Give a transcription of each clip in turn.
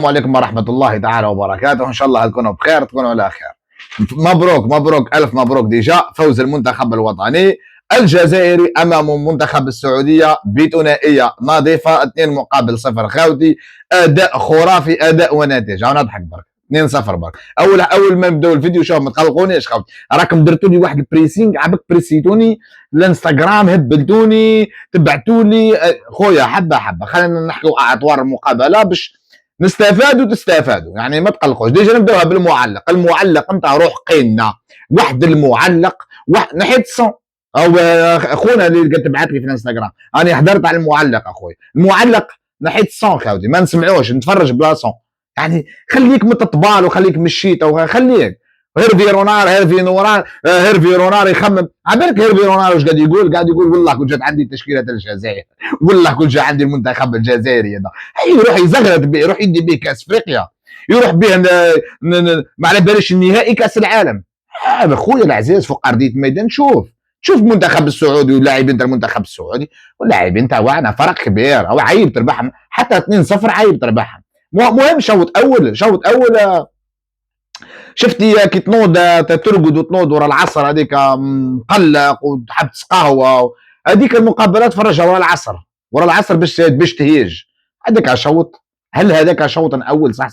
السلام عليكم ورحمة الله تعالى وبركاته، إن شاء الله تكونوا بخير، تكونوا على خير. مبروك مبروك ألف مبروك ديجا فوز المنتخب الوطني الجزائري أمام منتخب السعودية بثنائية نظيفة 2-0 خاوتي. أداء خرافي، أداء ونتيجة. أنا نضحك برك 2-0 برك. أول ما نبداو الفيديو شوف ما تقلقونيش خاوتي، راكم درتوا لي واحد البريسينغ عبك بريسيتوني الانستغرام، هبلتوني تبعتوا لي خويا حبة حبة. خلينا نحكوا أطوار المقابلة باش نستفادوا تستفادوا، يعني ما تقلقوش. ديجا نبداوها بالمعلق. المعلق انت روح قينا واحد المعلق نحيت الصون او اخونا اللي قد تبعت لي في الانستغرام، انا حضرت على المعلق اخوي. المعلق نحيت الصون خاوتي، ما نسمعوش، نتفرج بلا صون. يعني خليك من الطبال وخليك من الشيتا وخليك هيرفي رونار يخمم عبالك. هيرفي رونار واش قاعد يقول والله كنت جات عندي تشكيله الجزائر، والله كنت جا عندي المنتخب الجزائري هذا. يروح يزغرد به، يروح يدي به كاس افريقيا، يروح به ما على باليش النهائي كاس العالم. هذا خويا العزيز فوق ارضيه الميدان. شوف المنتخب السعودي واللاعبين تاع المنتخب السعودي واللاعبين تاعنا فرق كبير. او عيب تربحهم حتى 2-0، عيب تربحهم. مهم شوط اول شفتي كي تنوض ترقد وتنوض ورا العصر هذيك مقلق وتحب قهوه، هذيك المقابلات فرجها ورا العصر باش تهيج. هذاك شوط، هل هذاك شوط اول؟ صح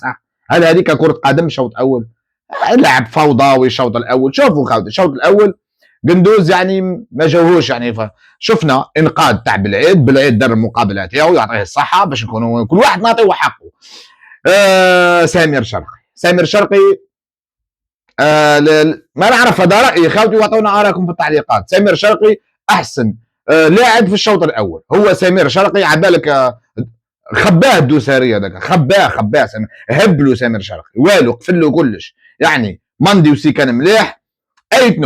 هل هذيك كره قدم شوط اول؟ لعب فوضوي الشوط الاول. شوفوا خاوتي الشوط الاول قندوز يعني ما جاوهوش، يعني شفنا انقاذ تاع بالعيد دار المقابله تاعو، يعطيه الصحه باش نكونوا كل واحد نعطيه حقه. سامر شرقي ما نعرف، هذا رايي خاوتي، واعطونا ارائكم في التعليقات. سمير شرقي احسن لاعب في الشوط الاول هو سمير شرقي. عبالك خباه الدوساري هذاك، خباه هبلوا سمير شرقي والو، قفلوا كلش. يعني مندي وسي كان مليح. ايت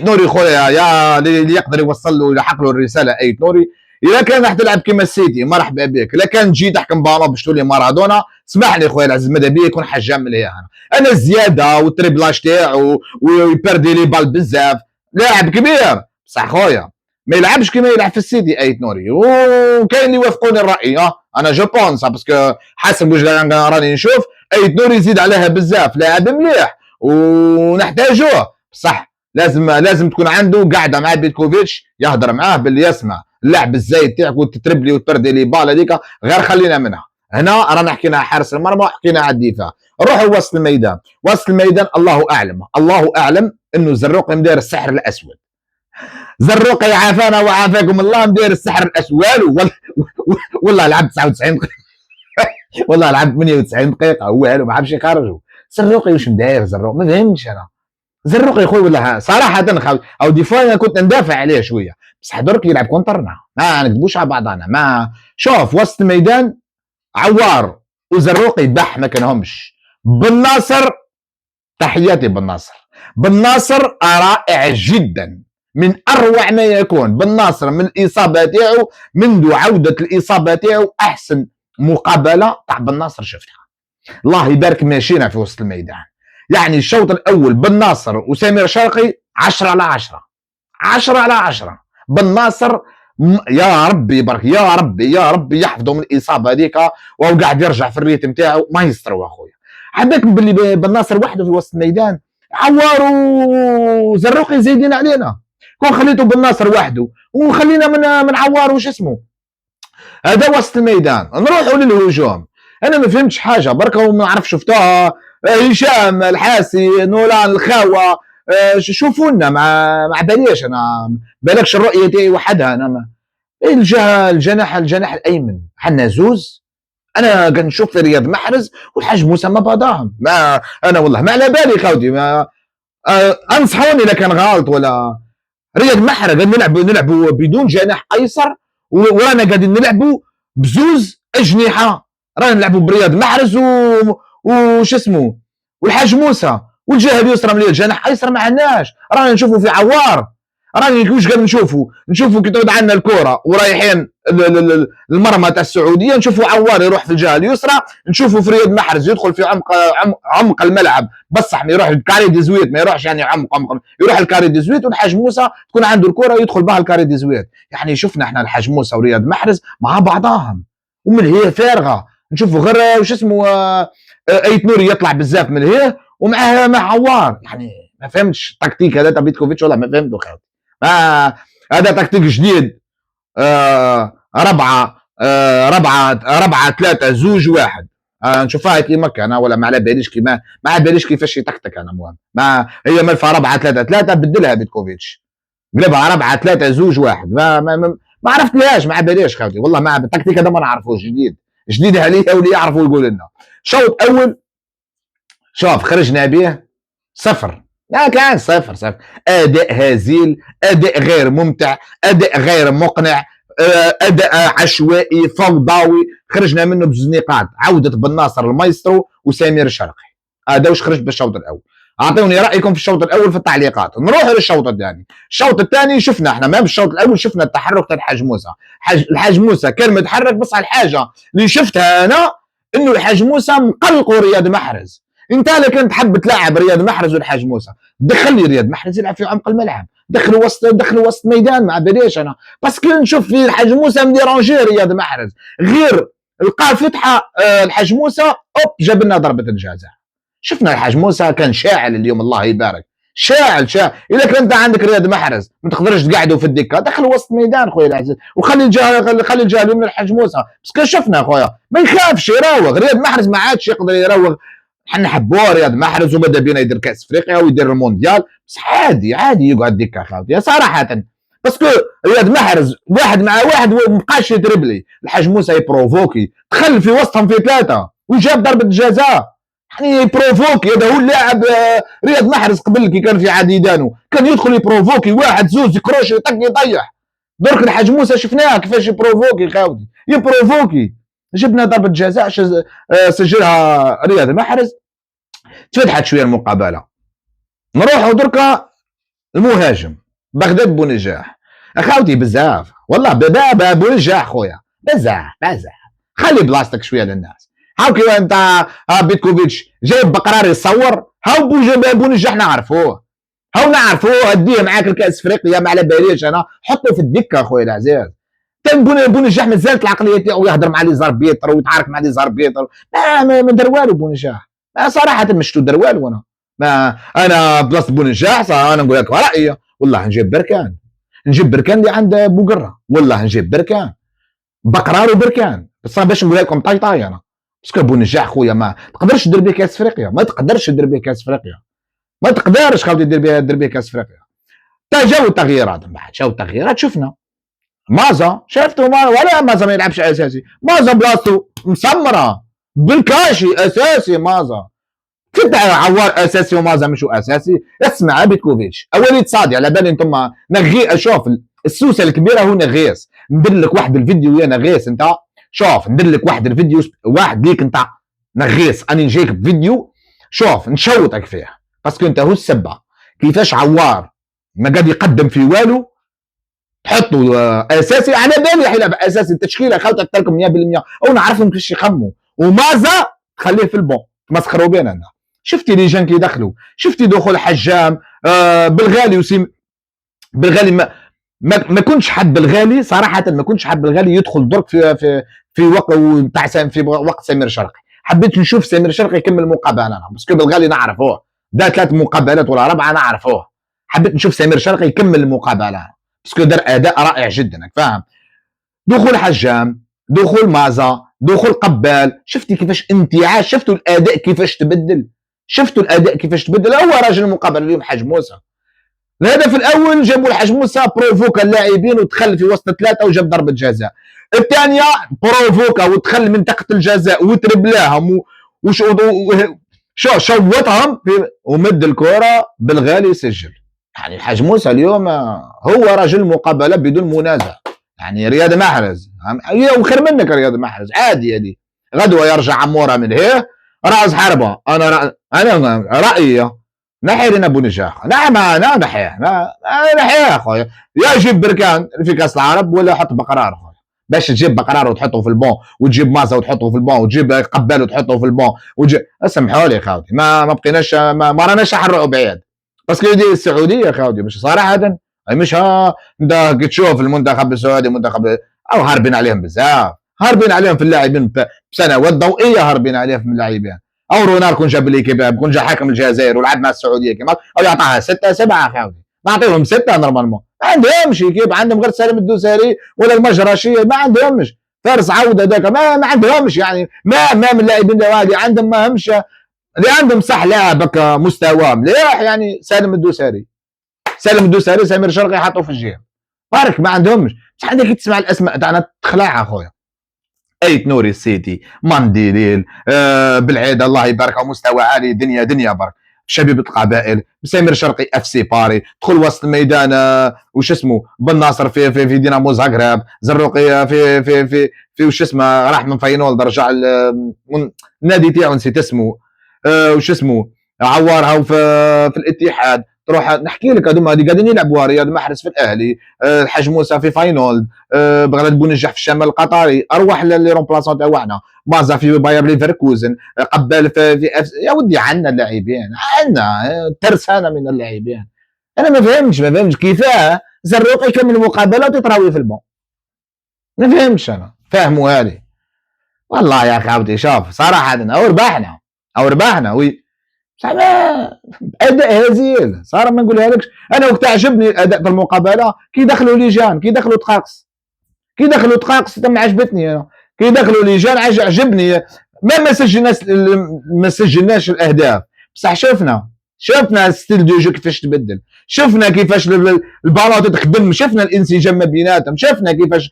نوري خويا، يا اللي يقدر يوصل له يلحق له الرساله. ايت نوري اذا كان راح تلعب كيما السيتي مرحبا بك، اذا كان تجي تحكم بالون باش تولي مارادونا اسمح لي خويا العزيز، ماذا بيا يكون حجام مليح. انا الزياده والتريبلاج تاعو ويبردي لي بال بزاف، لاعب كبير صح خويا، ما يلعبش كيما يلعب في السيتي ايت نوري. وكاين اللي يوافقوني الراي، انا جو بونس باسكو حسب واش راني نشوف ايت نوري يزيد عليها بزاف، لاعب مليح ونحتاجوه صح. لازم تكون عنده قاعده مع بيتكوفيتش يهضر معاه باللي يسمع اللعب الزايد تاعك وتتربلي وتبردي لي بال هذيك غير خلينا منها. هنا رانا حكينا حارس المرمى وحكينا على الدفاع. روحوا وسط الميدان. الله اعلم انه زروقي مدير السحر الاسود. زروقي عافانا وعافاكم الله، مدير السحر الاسود. والله لعب 99 والله لعب 98 دقيقه والو ما عرفش يخرجوا. زروقي واش مداير زروقي؟ ما فهمتش انا. زروقي يا خويا والله صراحه خاوي، او دي فوا انا كنت ندافع عليه شويه، بصح درك يلعب كونترنا، ما نكذبوش على بعضنا. ما شوف وسط الميدان عوار وزروقي بح ما كانهمش. بالناصر تحياتي بالناصر رائع جدا، من اروع ما يكون. بالناصر من الاصابه تاعو، منذ عوده الاصابه تاعو احسن مقابله تاع بالناصر شفتها. الله يبارك ماشينا في وسط الميدان. يعني الشوط الاول بالناصر وسمير شرقي 10/10 10/10. بالناصر يا ربي يبارك، يا ربي يحفظه من الاصابه هذيك، وهو قاعد يرجع في الريتم تاعو ما يستروا اخويا. عندك باللي بالناصر وحده في وسط الميدان، عوار وزروقي زايدين علينا. كون خليته بالناصر وحده وخلينا من عوار وش اسمه هذا وسط الميدان. نروحوا للهجوم. انا ما فهمتش حاجه بركه وما نعرف شفتها. هشام الحاسي، نولان الخاوه، شوفوا لنا مع باليش. انا بالكش الرؤيه تاعي وحدها. انا ما الجناح الايمن حنا زوز. انا قاعد نشوف في رياض محرز والحاج موسى ما بعضاهم. ما انا والله ما على بالي خاوتي، ما انصحوني اذا كان غلط. ولا رياض محرز قاعد نلعبوا بدون جناح ايسر، وانا قاعدين نلعبوا بزوز اجنحه. رانا نلعبوا برياض محرز وش اسمه والحاج موسى، والجهه اليسرى من الجناح ايسر ما عندناش. رانا نشوفوا في عوار. راني واش قاعد نشوفوا كي تعود عندنا الكره ورايحين المرمى تاع السعوديه، نشوفوا عوار يروح في الجهه اليسرى، نشوفوا في رياض محرز يدخل في عمق الملعب، بصح ما يروح الكاري دي زويت، ما يروحش يعني عمق يروح الكاري دي زويت، والحاج موسى تكون عنده الكره يدخل بها الكاري دي زويت. يعني شفنا احنا الحاج موسى ورياض محرز مع بعضاهم ومن هي فارغه. نشوفوا غير وش اسمه ايت نوري يطلع بزاف من هيه ومعاه مع عوار. يعني ما فهمتش التكتيك هذا تاع بيتكوفيتش، والله ما فهمته خاوتي. ما هذا تكتيك جديد. ربعه ربعه ثلاثه زوج واحد. نشوفها كيما انا، ولا ما على باليش كيما، ما على باليش كيفاش يتكتك انا. المهم ما هي ملفه 4-3-3 بدلها بيتكوفيتش، قلبها 4-3-2-1. ما عرفت ليش، ما على باليش خاوتي والله. ما التكتيك هذا ما نعرفوش، جديد عليه، واللي يعرفوا يقول لنا. شوط اول شوف خرجنا به صفر، لا كان صفر. اداء هزيل، اداء غير ممتع، اداء غير مقنع، اداء عشوائي فوضوي. خرجنا منه بجوج نقاط، عوده بن ناصر المايسترو وسمير الشرقي. هذا واش خرج بالشوط الاول. اعطوني رايكم في الشوط الاول في التعليقات. نروح للشوط الثاني. الشوط الثاني شفنا احنا ما بالشوط الاول شفنا التحرك تاع الحاج موسى. الحاج موسى كان متحرك، بس الحاجه اللي شفتها انا انه الحاج موسى مقلقوا رياض محرز. انت اللي كنت تحب تلعب رياض محرز والحاج موسى، دخل لي رياض محرز يلعب في عمق الملعب، دخلوا وسط ميدان. ما بديش انا باسكو نشوف في الحاج موسى مديرونجي رياض محرز، غير لقى فتحه الحاج موسى اوب جاب لنا ضربه الجزاء. شفنا الحاج موسى كان شاعل اليوم، الله يبارك، شاعل. اذا كنت عندك رياض محرز ما تقدرش تقعدوا في الدكه، دخل وسط ميدان خويا العزيز، وخلي الجهه اليمنى الحاج موسى. بس شفنا خويا ما يخافش يراوغ. رياض محرز ما عادش يقدر يراوغ. حنا حبوه رياض محرز وماذا بينا يدير كاس افريقيا ويدير المونديال، بس عادي يقعد دكه خاوتي صراحه. باسكو رياض محرز واحد مع واحد ومبقاش يدربلي. الحاج موسى يبروفوكي، دخل في وسطهم في ثلاثه وجاب ضربه جزاء. يعني يبروفوكي، هذا هو اللاعب. رياض محرز قبل كي كان في عديدانو كان يدخل يبروفوكي واحد زوز يكروش يطق يطيح. درك الحاج موسى شفناه كيفاش يبروفوكي خاوتي، يبروفوكي. جبنا ضربه جزاء سجلها رياض محرز، تفتحت شويه المقابله. نروحوا دركا المهاجم بغداد بونجاح. اخاوتي بزاف والله، بونجاح خويا بزاف. خلي بلاصتك شويه للناس. هاو كي انت بيتكوفيتش جايب بقرار يصور، هاو بونجاح نعرفوه، هديه معاك الكاس افريقيا ما على باليش انا، حطه في الدكه خويا العزيز. بونجاح مازالت العقليه تاعو يهضر مع لي زاربيتر ويتعارك مع لي زاربيتر. ما دار والو بونجاح، صراحه مشتو دار والو. انا بلاصه بونجاح انا نقول لك رايي والله نجيب بركان اللي عند بوقره، والله نجيب بركان بقرار وبركان. بس باش نقول لكم طاي انا باسكو بونجاح خويا ما تقدرش تدير به كاس افريقيا، ما تقدرش خاوتي دير به كاس افريقيا. جاو التغييرات من بعد، شفنا مازا، شفتوا ولا مازا ما يلعبش اساسي. مازا بلاصتو مسمره بالكاشي اساسي. مازا كنت عوار اساسي ومازا مشو اساسي. اسمع بيتكوفيتش اوليد صادي على بالي انتم نغي. شوف السوسه الكبيره هو نغيس. ندير لك واحد الفيديو يا نغيس انت، شوف ندير لك واحد الفيديو واحد ليك انت نغيس، اني نجيك بفيديو شوف نشوتك فيه، باسكو انت هو السبه كيفاش عوار ما قاعد يقدم في والو تحطوا اساسي. على بالي حيلعب اساسي. التشكيله خلطت اكثر لكم 100% او نعرفهم كيفاش يخموا. ومازا خليه في البون، تمسخروا بينا انا. شفتي لي جان كي دخلوا، شفتي دخول حجام بالغالي بالغالي ما كنتش حد بالغالي صراحه، ما كنتش حد بالغالي يدخل درك في وقت تاع في وقت سمير شرقي. حبيت نشوف سمير شرقي يكمل المقابله انا، باسكو بالغالي نعرفوه دا 3 مقابلات ولا 4 نعرفوه. حبيت نشوف سمير شرقي يكمل المقابله باسكو دار اداء رائع جدا، فاهم. دخول حجام، دخول مازا، دخول قبال، شفتي كيفاش انتعاش، شفتوا الاداء كيفاش تبدل، هو راجل المقابله اليوم حاج موسى. الهدف الاول جابوا الحاج موسى بروفوكا اللاعبين ودخل في وسط 3 وجاب ضربه جزاء. الثانيه بروفوكا ودخل منطقه الجزاء وتربلاهم شوطهم ومد الكره بالغالي سجل. يعني الحاج موسى اليوم هو رجل مقابله بدون منازع. يعني رياض محرز وخير منك رياض محرز، عادي هذه غدوه يرجع عموره من هيه راس حربه. انا رايي نحي لنا بونجاح. نعم انا نحيه اخويا، يا جيب بركان في كاس العرب ولا حط بقرار اخويا. باش تجيب بقرار وتحطه في البون، وتجيب مازا وتحطه في البون، وتجيب قبال وتحطه في البون، اسمحوا لي خاوتي ما بقيناش ما راناش نحرقوا بعيد. باسكو دي السعوديه خاوتي مش صراحه مش انت تشوف المنتخب السعودي منتخب او هاربين عليهم بزاف. هاربين عليهم في اللاعبين بسنوات ضوئيه، هاربين عليهم في اللاعبين. او رونار كون جاب ليكيب، كون جا حاكم الجزائر ولعب مع السعوديه كيما، او يعطاها 6 7 خاوي، نعطيهم 6 نورمالمون. ما عندهمش كيب، عندهم غير سالم الدوسري ولا المجرشي، ما عندهمش فارس عوده ذاك، ما عندهمش يعني، ما من اللاعبين هذه عندهم، ما همش اللي عندهم صح لاعب مستوى مليح يعني. سالم الدوسري، سمير شرقي حطوا في الجيم بارك، ما عندهمش. بصح عندك تسمع الاسماء تاعنا تخلع اخويا، ايت نوري السيتي، مانديليل، بالعيد الله يبارك، مستوى عالي، دنيا برك. شبيبه القبائل، سمير شرقي اف سي باري، دخل وسط الميدان وش اسمه بن ناصر في دينامو زاغرب، زروقي في وش اسمه راح من فاينولد رجع النادي تاعو نسيت اسمه، وش اسمه عوارها في الاتحاد. تروح نحكي لك هذوما هذه قاعدين يلعبوا، رياض محرز في الاهلي، الحاج موسى في فاينولد، بغداد بونجح في الشمال القطري، ارواح لي رومبلاسون تاعنا، مازا في باير ليفركوزن، قبال يا ودي عندنا اللاعبين، عندنا ترسانه من اللاعبين. انا ما فهمتش كيفاه زروق يكمل المقابله وتتراوي في البون، ما فهمتش انا. فهموا هذه والله يا اخي عاودي. شوف صراحه او ربحنا وي، بصح اداء هزيل صار، ما نقولها لكش. انا وقت عجبني الاداء في المقابله كي دخلوا ليجان، كي دخلوا دقاقس تم عجبتني انا، كي دخلوا ليجان عجبني. ما سجلناش الاهداف، بصح شفنا ستيل دو جو كيفاش تبدل، شفنا كيفاش البالون تخدم، شفنا الانسجام ما بيناتهم، شفنا كيفاش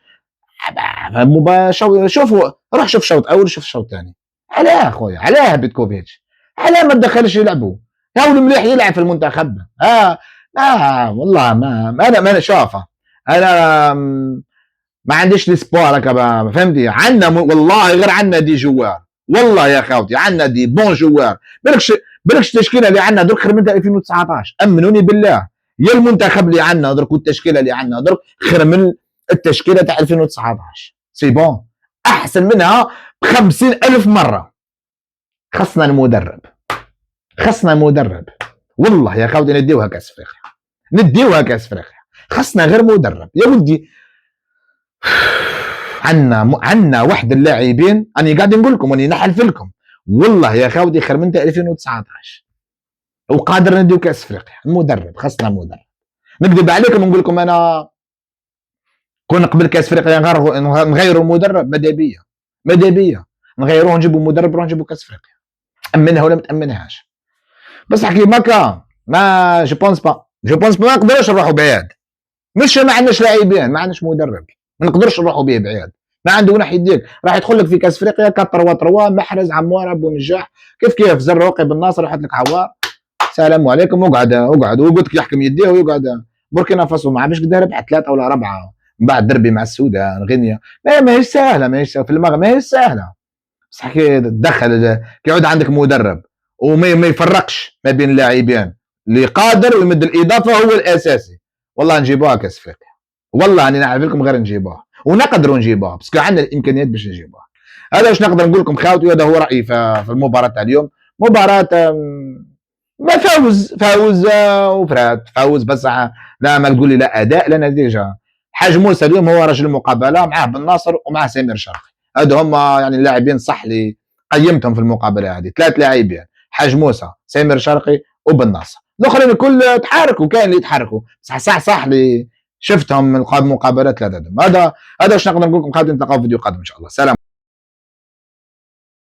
شوفوا. روح شوف شوط اول، شوف شوط ثاني. علاه خويا، علاه بيتكوفيتش، علاه ما تدخلش يلعبوا؟ هاو المليح يلعب في المنتخب. والله ما انا شافه. انا ما عنديش ليسبوار هكا، فهمتي؟ عندنا والله غير عندنا دي جوار، والله يا خوتي عندنا دي بون جوار. بالكش التشكيله اللي عندنا درك خير من 2019، امنوني بالله. يا المنتخب اللي عندنا درك والتشكيله اللي عندنا درك خير من التشكيله تاع 2019. سي بون، احسن منها ب 50,000 مره. خصنا مدرب والله يا خوتي، نديوها كاس افريقيا، خصنا غير مدرب يا ودي. عندنا واحد اللاعبين، انا قاعد نقول لكم اني نحلف لكم والله يا خوتي خير من 2019، وقادر نديو كاس افريقيا. خصنا مدرب. نكذب عليكم ونقول لكم انا كون قبل كاس افريقيا نغيروا المدرب، ماذا بيا نغيروه نجيبوا مدرب نروح نجيبوا كاس افريقيا، امنها ولا ما تامنهاش. بس حكي ماكا ما جو بونس با ما نقدروش نروحوا بعيد. مش ما عندناش لاعبين، ما عندناش مدرب، ما نقدرش نروحوا به بعيد. ما عنده وين يديك، راح يدخل لك في كاس افريقيا 4-3 محرز عمار ابو نجاح كيف زروقي بن ناصر يحط لك عوار، سلام عليكم، وقعد وقلت لك يحكم يديه ويقعد. بوركينا فاسو ما عرفش قدها ربحت 3 ولا 4 من بعد دربي مع السودان غينيا. ما هيش سهله، في المغرب ما هيش سهله. بصح كي تدخل كي يعود عندك مدرب وما يفرقش ما بين اللاعبين، اللي قادر ويمد الاضافه هو الاساسي، والله نجيبوها كاس افريقيا. والله اني نعرف لكم غير نجيبوها، ونقدروا نجيبوها باسكو عندنا الامكانيات باش نجيبوها. هذا واش نقدر نقول لكم خاوتي، هذا هو رايي في المباراه تاع اليوم. مباراه ما فوز وفرات فوز، بس لا ما تقول لي لا اداء لا نتيجه. حاج موسى اليوم هو رجل المقابله، معاه بن ناصر ومعاه سمير شرقي، هذا هما يعني اللاعبين صح اللي قيمتهم في المقابله هذه. 3 لاعبين، حاج موسى، سمير شرقي، وبن ناصر. الاخرين الكل تحركوا، كاين اللي يتحركوا صح اللي شفتهم من المقابلات 3 هذا واش نقدر نقول لكم. نتلاقاو في فيديو قادم ان شاء الله. سلام.